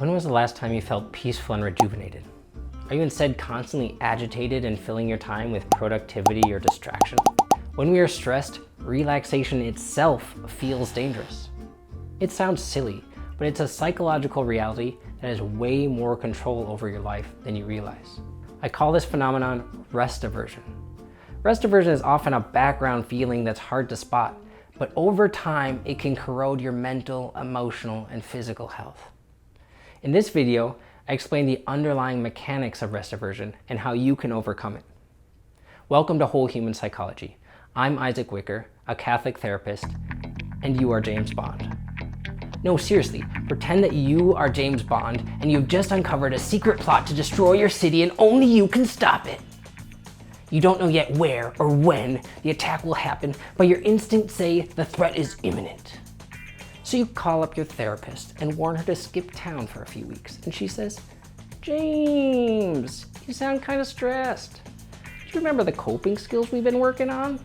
When was the last time you felt peaceful and rejuvenated? Are you instead constantly agitated and filling your time with productivity or distraction? When we are stressed, relaxation itself feels dangerous. It sounds silly, but it's a psychological reality that has way more control over your life than you realize. I call this phenomenon rest aversion. Rest aversion is often a background feeling that's hard to spot, but over time, it can corrode your mental, emotional, and physical health. In this video, I explain the underlying mechanics of rest aversion and how you can overcome it. Welcome to Whole Human Psychology. I'm Isaac Wicker, a Catholic therapist, and you are James Bond. No, seriously, pretend that you are James Bond and you've just uncovered a secret plot to destroy your city and only you can stop it. You don't know yet where or when the attack will happen, but your instincts say the threat is imminent. So you call up your therapist and warn her to skip town for a few weeks. And she says, James, you sound kind of stressed. Do you remember the coping skills we've been working on?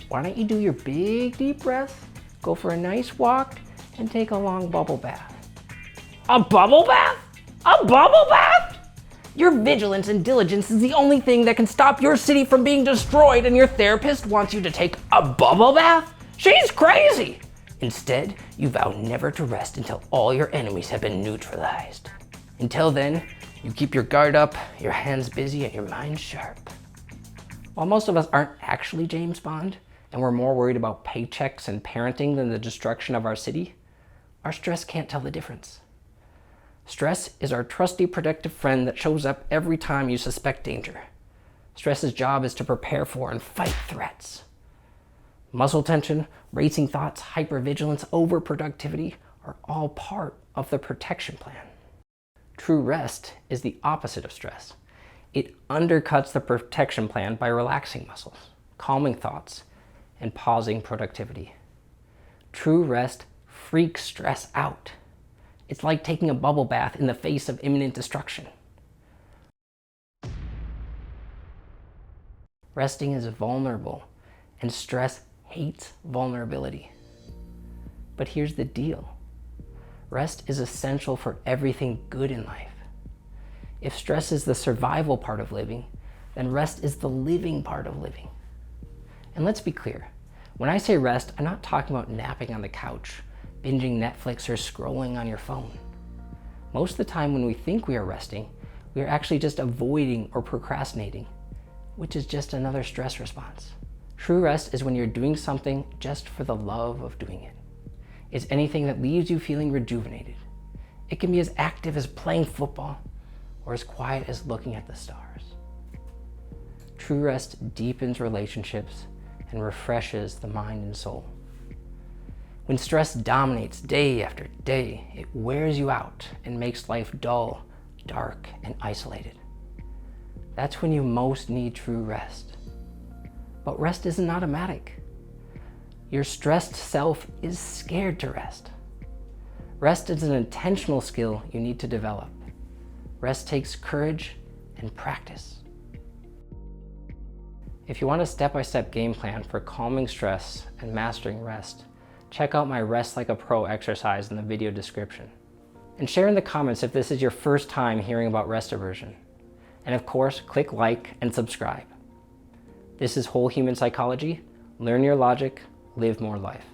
Why don't you do your big deep breath, go for a nice walk, and take a long bubble bath. A bubble bath? A bubble bath? Your vigilance and diligence is the only thing that can stop your city from being destroyed, and your therapist wants you to take a bubble bath? She's crazy! Instead, you vow never to rest until all your enemies have been neutralized. Until then, you keep your guard up, your hands busy, and your mind sharp. While most of us aren't actually James Bond, and we're more worried about paychecks and parenting than the destruction of our city, our stress can't tell the difference. Stress is our trusty protective friend that shows up every time you suspect danger. Stress's job is to prepare for and fight threats. Muscle tension, racing thoughts, hypervigilance, overproductivity are all part of the protection plan. True rest is the opposite of stress. It undercuts the protection plan by relaxing muscles, calming thoughts, and pausing productivity. True rest freaks stress out. It's like taking a bubble bath in the face of imminent destruction. Resting is vulnerable, and stress hates vulnerability. But here's the deal. Rest is essential for everything good in life. If stress is the survival part of living, then rest is the living part of living. And let's be clear, when I say rest, I'm not talking about napping on the couch, binging Netflix, or scrolling on your phone. Most of the time when we think we are resting, we are actually just avoiding or procrastinating, which is just another stress response. True rest is when you're doing something just for the love of doing it. It's anything that leaves you feeling rejuvenated. It can be as active as playing football or as quiet as looking at the stars. True rest deepens relationships and refreshes the mind and soul. When stress dominates day after day, it wears you out and makes life dull, dark, and isolated. That's when you most need true rest. But rest isn't automatic. Your stressed self is scared to rest. Rest is an intentional skill you need to develop. Rest takes courage and practice. If you want a step-by-step game plan for calming stress and mastering rest, check out my Rest Like a Pro exercise in the video description. And share in the comments if this is your first time hearing about rest aversion. And of course, click like and subscribe. This is Whole Human Psychology. Learn your logic, live more life.